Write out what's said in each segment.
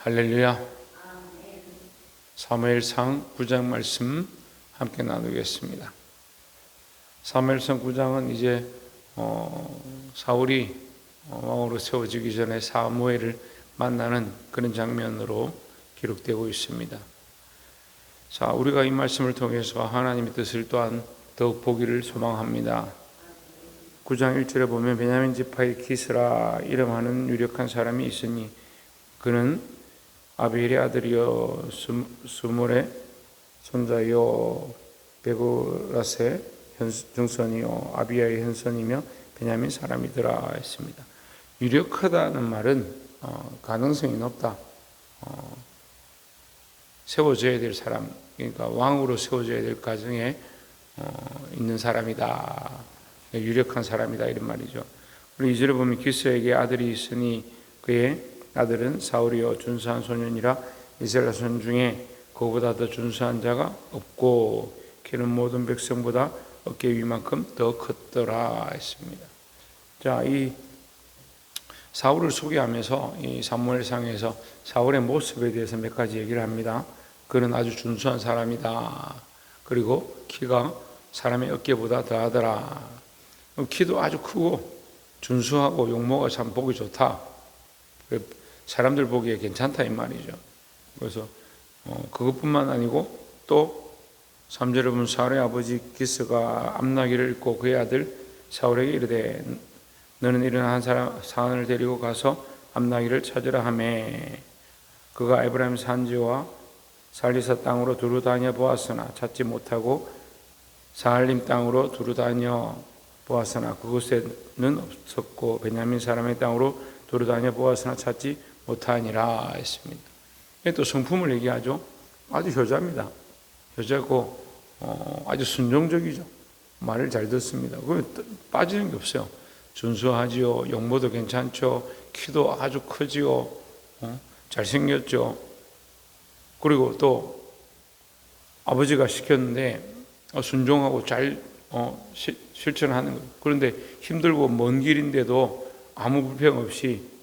할렐루야. 사무엘상 9장 말씀 함께 나누겠습니다. 사무엘상 9장은 이제 사울이 왕으로 세워지기 전에 사무엘을 만나는 그런 장면으로 기록되고 있습니다. 자, 우리가 이 말씀을 통해서 하나님의 뜻을 또한 더욱 보기를 소망합니다. 9장 1절에 보면 베냐민 지파의 기스라 이름하는 유력한 사람이 있으니 그는 아비엘의 아들이요 스물의 손자요 베고라스의 증손이요 아비야의 현손이며 베냐민 사람이더라 했습니다. 유력하다는 말은 가능성이 높다, 세워져야 될 사람, 그러니까 왕으로 세워져야 될 가정에 있는 사람이다, 유력한 사람이다 이런 말이죠. 우리 2절에 보면 기스에게 아들이 있으니 그의 아들은 사울이요 준수한 소년이라 이스라엘 자손 중에 그보다 더 준수한 자가 없고 그는 모든 백성보다 어깨 위만큼 더 컸더라 했습니다. 자, 이 사울을 소개하면서 이 사무엘상에서 사울의 모습에 대해서 몇 가지 얘기를 합니다. 그는 아주 준수한 사람이다. 그리고 키가 사람의 어깨보다 더하더라. 키도 아주 크고 준수하고 용모가 참 보기 좋다. 사람들 보기에 괜찮다 이 말이죠. 그래서 그것뿐만 아니고 또 3절에 보면 사울의 아버지 기스가 암나기를 읽고 그의 아들 사울에게 이르되 너는 일어나 한 사람을 데리고 가서 암나기를 찾으라 하매 그가 에브라임 산지와 살리사 땅으로 두루 다녀 보았으나 찾지 못하고 사할림 땅으로 두루 다녀 보았으나 그곳에는 없었고 베냐민 사람의 땅으로 두루 다녀 보았으나 찾지 못하니라 했습니다. 또 성품을 얘기하죠. 아주 효자입니다. 효자고 아주 순종적이죠. 말을 잘 듣습니다. 빠지는 게 없어요. 준수하지요. 용모도 괜찮죠. 키도 아주 크지요. 잘생겼죠. 그리고 또 아버지가 시켰는데 순종하고 잘 실천하는 거예요. 그런데 힘들고 먼 길인데도 아무 불평 없이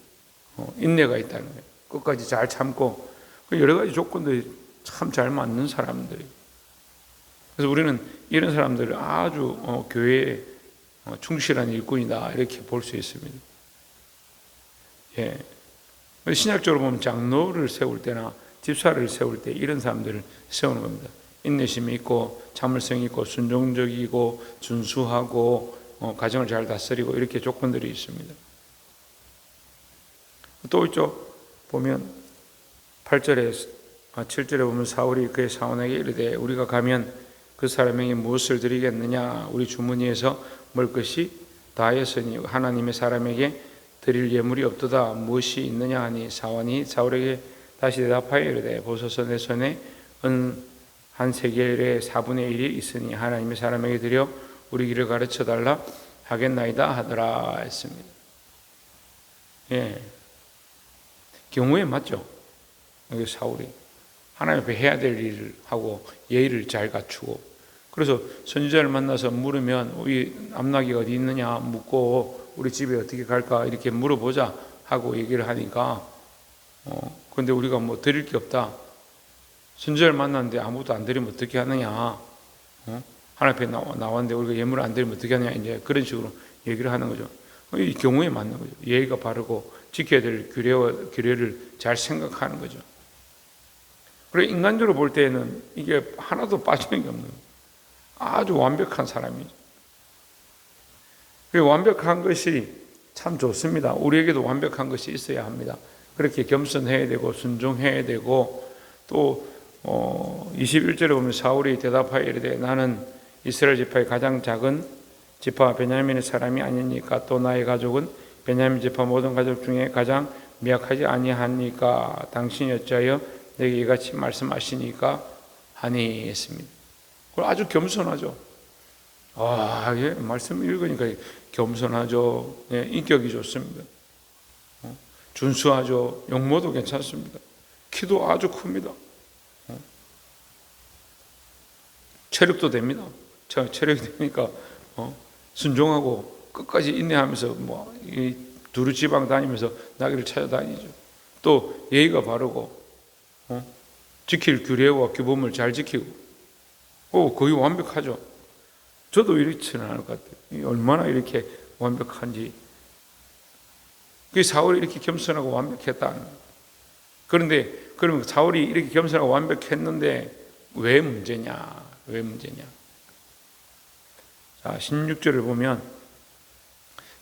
인내가 있다는 거예요. 끝까지 잘 참고 여러 가지 조건들이 참 잘 맞는 사람들이에요. 그래서 우리는 이런 사람들을 아주 교회에 충실한 일꾼이다 이렇게 볼 수 있습니다. 예. 신약적으로 보면 장로를 세울 때나 집사를 세울 때 이런 사람들을 세우는 겁니다. 인내심이 있고 참을성이 있고 순종적이고 준수하고 가정을 잘 다스리고 이렇게 조건들이 있습니다. 또 있죠. 보면 8절에 7절에 보면 사울이 그의 사원에게 이르되 우리가 가면 그 사람에게 무엇을 드리겠느냐 우리 주머니에서 먹을 것이 다하였으니 하나님의 사람에게 드릴 예물이 없도다 무엇이 있느냐 하니 사원이 사울에게 다시 대답하여 이르되 보소서 내 손에 은 한 세겔의 4분의 1이 있으니 하나님의 사람에게 드려 우리 길을 가르쳐 달라 하겠나이다 하더라 했습니다. 예. 경우에 맞죠. 여기 사울이 하나님 앞에 해야 될 일을 하고 예의를 잘 갖추고 그래서 선지자를 만나서 물으면 우리 암나기가 어디 있느냐 묻고 우리 집에 어떻게 갈까 이렇게 물어보자 하고 얘기를 하니까 그런데 우리가 뭐 드릴 게 없다. 선지자를 만났는데 아무것도 안 드리면 어떻게 하느냐. 하나님 앞에 나왔는데 우리가 예물을 안 드리면 어떻게 하느냐 이제 그런 식으로 얘기를 하는 거죠. 이 경우에 맞는 거죠. 예의가 바르고 지켜야 될 규례를 잘 생각하는 거죠. 그리고 인간적으로 볼 때는 이게 하나도 빠지는 게 없는 거예요. 아주 완벽한 사람이죠. 그리고 완벽한 것이 참 좋습니다. 우리에게도 완벽한 것이 있어야 합니다. 그렇게 겸손해야 되고 순종해야 되고 또 21절에 보면 사울이 대답하여 이르되 나는 이스라엘 지파의 가장 작은 지파 베냐민의 사람이 아니니까 또 나의 가족은 베냐민 지파 모든 가족 중에 가장 미약하지 아니하니까 당신이 어찌하여 내게 이같이 말씀하시니까 하니 했습니다. 그걸 아주 겸손하죠. 예, 말씀 읽으니까 겸손하죠. 예, 인격이 좋습니다. 준수하죠. 용모도 괜찮습니다. 키도 아주 큽니다. 체력도 됩니다. 체력이 되니까 순종하고 끝까지 인내하면서 이 두루 지방 다니면서 나귀를 찾아다니죠. 또 예의가 바르고 지킬 규례와 규범을 잘 지키고 거의 완벽하죠. 저도 이렇지는 않을 것 같아요. 얼마나 이렇게 완벽한지. 그 사울이 이렇게 겸손하고 완벽했다. 그런데 그러면 사울이 이렇게 겸손하고 완벽했는데 왜 문제냐? 왜 문제냐? 자, 16절을 보면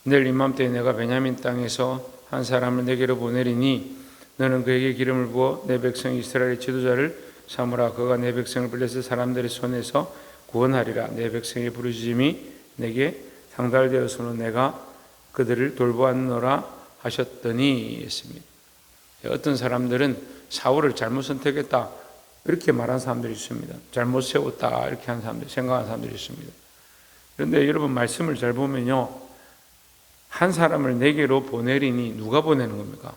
내일 이맘때에 내가 베냐민 땅에서 한 사람을 내게로 보내리니 너는 그에게 기름을 부어 내 백성 이스라엘의 지도자를 삼으라. 그가 내 백성을 블레셋 사람들의 손에서 구원하리라. 내 백성의 부르짖음이 내게 상달되어서는 내가 그들을 돌보았노라 하셨더니 했습니다. 어떤 사람들은 사울을 잘못 선택했다 이렇게 말한 사람들이 있습니다. 잘못 세웠다 이렇게 한 사람들, 생각한 사람들이 있습니다. 그런데 여러분 말씀을 잘 보면요, 한 사람을 내게로 보내리니 누가 보내는 겁니까?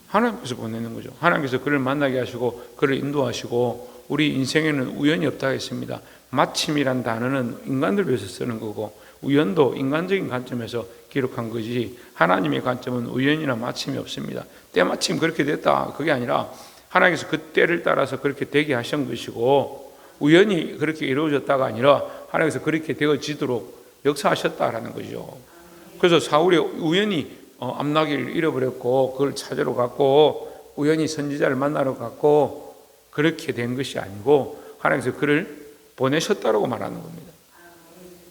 하나님께서 보내는 거죠. 하나님께서 그를 만나게 하시고 그를 인도하시고, 우리 인생에는 우연이 없다 했습니다. 마침이란 단어는 인간들 위해서 쓰는 거고 우연도 인간적인 관점에서 기록한 거지, 하나님의 관점은 우연이나 마침이 없습니다. 때마침 그렇게 됐다 그게 아니라 하나님께서 그 때를 따라서 그렇게 되게 하신 것이고, 우연히 그렇게 이루어졌다가 아니라 하나님께서 그렇게 되어지도록 역사하셨다라는 거죠. 그래서 사울이 우연히 암나기를 잃어버렸고 그걸 찾으러 갔고 우연히 선지자를 만나러 갔고 그렇게 된 것이 아니고 하나님께서 그를 보내셨다라고 말하는 겁니다.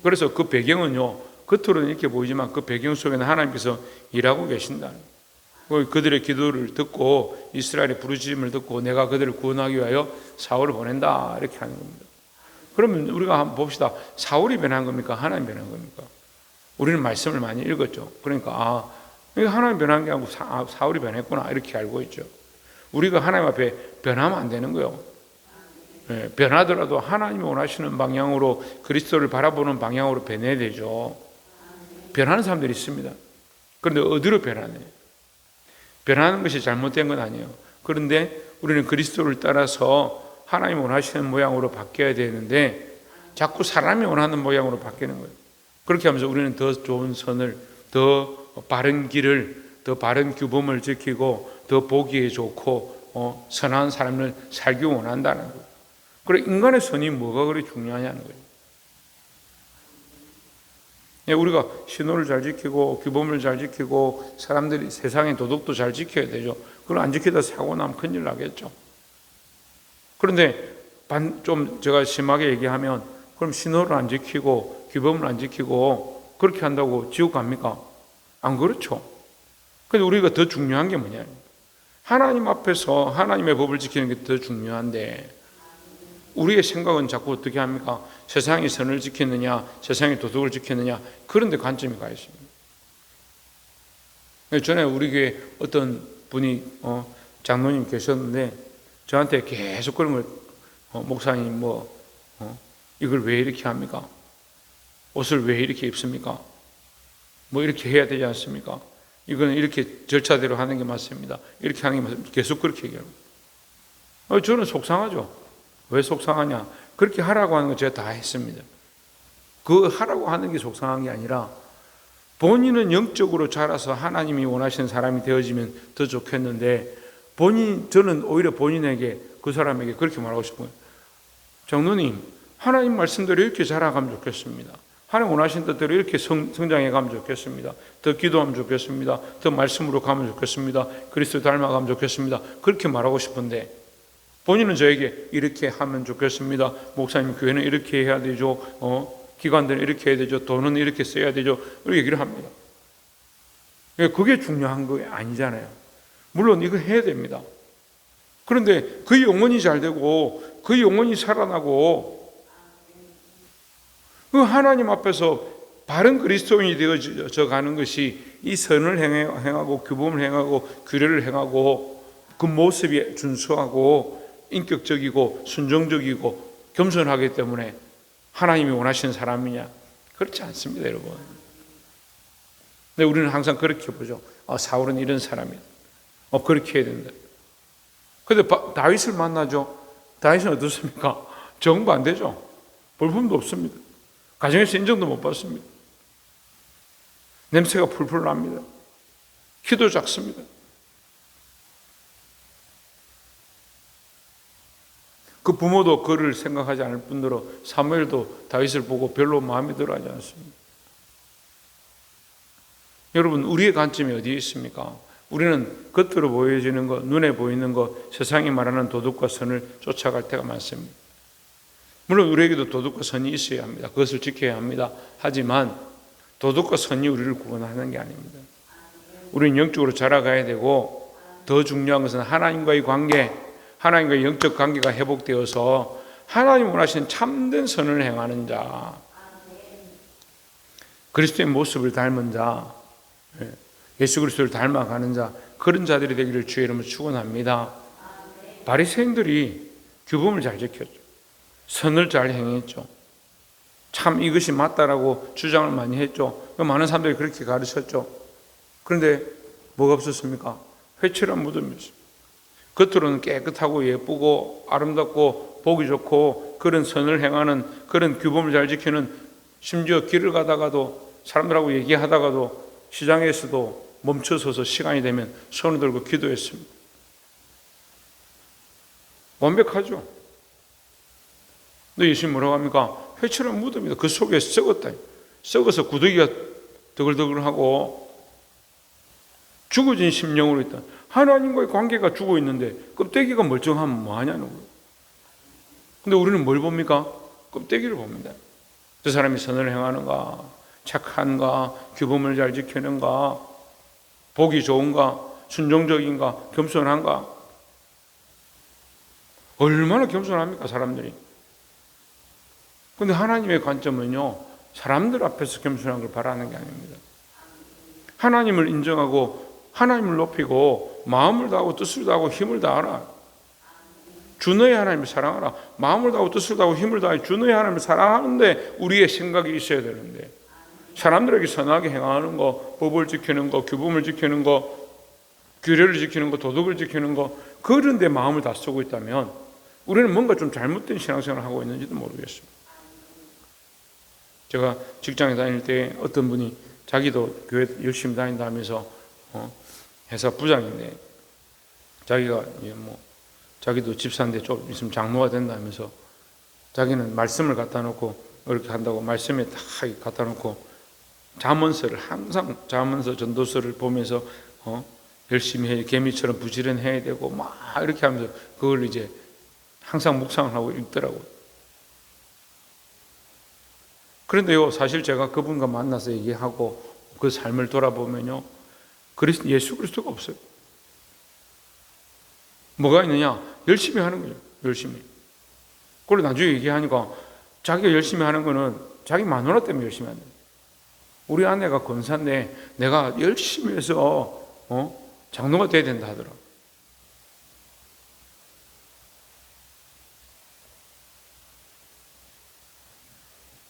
그래서 그 배경은요, 겉으로는 이렇게 보이지만 그 배경 속에는 하나님께서 일하고 계신다는 거예요. 그들의 기도를 듣고 이스라엘의 부르짖음을 듣고 내가 그들을 구원하기 위하여 사울을 보낸다 이렇게 하는 겁니다. 그러면 우리가 한번 봅시다. 사울이 변한 겁니까? 하나님 변한 겁니까? 우리는 말씀을 많이 읽었죠. 그러니까 이거 하나님 변한 게 아니고 사울이 변했구나 이렇게 알고 있죠. 우리가 하나님 앞에 변하면 안 되는 거예요. 변하더라도 하나님이 원하시는 방향으로, 그리스도를 바라보는 방향으로 변해야 되죠. 변하는 사람들이 있습니다. 그런데 어디로 변하네? 변하는 것이 잘못된 건 아니에요. 그런데 우리는 그리스도를 따라서 하나님이 원하시는 모양으로 바뀌어야 되는데 자꾸 사람이 원하는 모양으로 바뀌는 거예요. 그렇게 하면서 우리는 더 좋은 선을, 더 바른 길을, 더 바른 규범을 지키고 더 보기에 좋고 선한 삶을 살기 원한다는 거예요. 그래, 인간의 선이 뭐가 그렇게 중요하냐는 거예요. 우리가 신호를 잘 지키고 규범을 잘 지키고 사람들이 세상의 도덕도 잘 지켜야 되죠. 그걸 안 지키다 사고 나면 큰일 나겠죠. 그런데 좀 제가 심하게 얘기하면, 그럼 신호를 안 지키고 규범을 안 지키고 그렇게 한다고 지옥 갑니까? 안 그렇죠. 근데 우리가 더 중요한 게 뭐냐? 하나님 앞에서 하나님의 법을 지키는 게 더 중요한데 우리의 생각은 자꾸 어떻게 합니까? 세상의 선을 지키느냐, 세상의 도덕을 지키느냐, 그런 데 관점이 가 있습니다. 전에 우리 교회 어떤 분이 장로님 계셨는데 저한테 계속 그런 걸 목사님 이걸 왜 이렇게 합니까? 옷을 왜 이렇게 입습니까? 이렇게 해야 되지 않습니까? 이거는 이렇게 절차대로 하는 게 맞습니다. 이렇게 하는 게 맞습니다. 계속 그렇게 얘기합니다. 저는 속상하죠. 왜 속상하냐? 그렇게 하라고 하는 거 제가 다 했습니다. 그 하라고 하는 게 속상한 게 아니라 본인은 영적으로 자라서 하나님이 원하시는 사람이 되어지면 더 좋겠는데 저는 오히려 본인에게, 그 사람에게 그렇게 말하고 싶어요. 장로님, 하나님 말씀대로 이렇게 자라가면 좋겠습니다. 하나님 원하신 뜻대로 이렇게 성장해 가면 좋겠습니다. 더 기도하면 좋겠습니다. 더 말씀으로 가면 좋겠습니다. 그리스도 닮아가면 좋겠습니다. 그렇게 말하고 싶은데 본인은 저에게 이렇게 하면 좋겠습니다. 목사님, 교회는 이렇게 해야 되죠. 기관들은 이렇게 해야 되죠. 돈은 이렇게 써야 되죠. 이렇게 얘기를 합니다. 그게 중요한 거 아니잖아요. 물론 이거 해야 됩니다. 그런데 그 영혼이 잘 되고 그 영혼이 살아나고 그 하나님 앞에서 바른 그리스도인이 되어져 가는 것이 이 선을 행하고 규범을 행하고 규례를 행하고 그 모습이 준수하고 인격적이고 순종적이고 겸손하기 때문에 하나님이 원하시는 사람이냐? 그렇지 않습니다, 여러분. 근데 우리는 항상 그렇게 보죠. 사울은 이런 사람이다. 그렇게 해야 된다. 근데 다윗을 만나죠. 다윗은 어떻습니까? 정부 안 되죠. 볼품도 없습니다. 가정에서 인정도 못 받습니다. 냄새가 풀풀 납니다. 키도 작습니다. 그 부모도 그를 생각하지 않을 뿐더러 사무엘도 다윗을 보고 별로 마음에 들어하지 않습니다. 여러분, 우리의 관점이 어디에 있습니까? 우리는 겉으로 보여지는 것, 눈에 보이는 것, 세상이 말하는 도덕과 선을 쫓아갈 때가 많습니다. 물론 우리에게도 도덕과 선이 있어야 합니다. 그것을 지켜야 합니다. 하지만 도덕과 선이 우리를 구원하는 게 아닙니다. 우리는 영적으로 자라가야 되고, 더 중요한 것은 하나님과의 관계, 하나님과의 영적 관계가 회복되어서 하나님 원하시는 참된 선을 행하는 자, 그리스도의 모습을 닮은 자, 예수 그리스도를 닮아가는 자, 그런 자들이 되기를 주의 이름으로 축원합니다. 바리새인들이 규범을 잘 지켰죠. 선을 잘 행했죠. 참 이것이 맞다라고 주장을 많이 했죠. 많은 사람들이 그렇게 가르쳤죠. 그런데 뭐가 없었습니까? 회칠한 무덤이었어요. 겉으로는 깨끗하고 예쁘고 아름답고 보기 좋고 그런 선을 행하는, 그런 규범을 잘 지키는, 심지어 길을 가다가도 사람들하고 얘기하다가도 시장에서도 멈춰서서 시간이 되면 손을 들고 기도했습니다. 완벽하죠. 근데 예수님 뭐라고 합니까? 회칠한 무덤이다. 그 속에 썩었다. 썩어서 구더기가 더글더글하고 죽어진 심령으로 있다. 하나님과의 관계가 죽어 있는데 껍데기가 멀쩡하면 뭐하냐는 거예요. 근데 우리는 뭘 봅니까? 껍데기를 봅니다. 저 사람이 선을 행하는가, 착한가, 규범을 잘 지키는가, 보기 좋은가, 순종적인가, 겸손한가. 얼마나 겸손합니까, 사람들이. 근데 하나님의 관점은요, 사람들 앞에서 겸손한 걸 바라는 게 아닙니다. 하나님을 인정하고 하나님을 높이고 마음을 다하고 뜻을 다하고 힘을 다하라. 주 너의 하나님을 사랑하라. 마음을 다하고 뜻을 다하고 힘을 다해 주 너의 하나님을 사랑하는데 우리의 생각이 있어야 되는데, 사람들에게 선하게 행하는 거, 법을 지키는 거, 규범을 지키는 거, 규례를 지키는 거, 도덕을 지키는 거, 그런 데 마음을 다 쓰고 있다면 우리는 뭔가 좀 잘못된 신앙생활을 하고 있는지도 모르겠습니다. 제가 직장에 다닐 때 어떤 분이 자기도 교회 열심히 다닌다 하면서 회사 부장인데 자기가 자기도 집사인데 좀 있으면 장로가 된다면서 자기는 말씀을 갖다 놓고 이렇게 한다고 말씀에 다 갖다 놓고 잠언서를 항상 잠언서 전도서를 보면서 열심히 해 개미처럼 부지런해야 되고 막 이렇게 하면서 그걸 이제 항상 묵상을 하고 읽더라고요. 그런데요, 사실 제가 그분과 만나서 얘기하고 그 삶을 돌아보면요, 예수 그리스도가 없어요. 뭐가 있느냐? 열심히 하는 거죠. 열심히. 그리고 나중에 얘기하니까 자기가 열심히 하는 거는 자기 마누라 때문에 열심히 한다. 우리 아내가 권사인데 내가 열심히 해서 장로가 돼야 된다 하더라.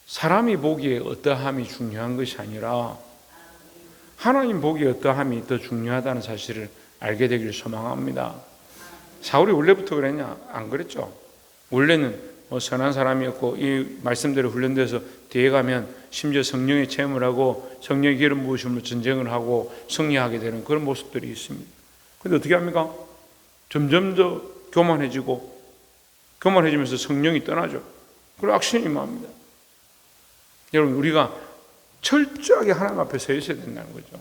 사람이 보기에 어떠함이 중요한 것이 아니라 하나님 보기에 어떠함이 더 중요하다는 사실을 알게 되기를 소망합니다. 사울이 원래부터 그랬냐? 안 그랬죠. 원래는 선한 사람이었고 이 말씀대로 훈련돼서 뒤에 가면 심지어 성령의 체험을 하고 성령의 기름 부으심으로 전쟁을 하고 승리하게 되는 그런 모습들이 있습니다. 그런데 어떻게 합니까? 점점 더 교만해지면서 성령이 떠나죠. 그리고 악신이 임합니다. 여러분, 우리가 철저하게 하나님 앞에 서 있어야 된다는 거죠.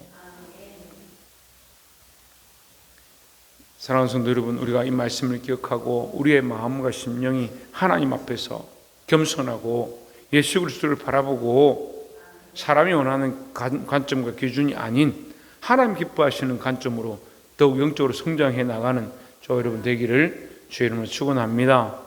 사랑하는 성도 여러분, 우리가 이 말씀을 기억하고 우리의 마음과 심령이 하나님 앞에서 겸손하고 예수 그리스도를 바라보고 사람이 원하는 관점과 기준이 아닌 하나님 기뻐하시는 관점으로 더욱 영적으로 성장해 나가는 저 여러분 되기를 주의 이름으로 축원합니다.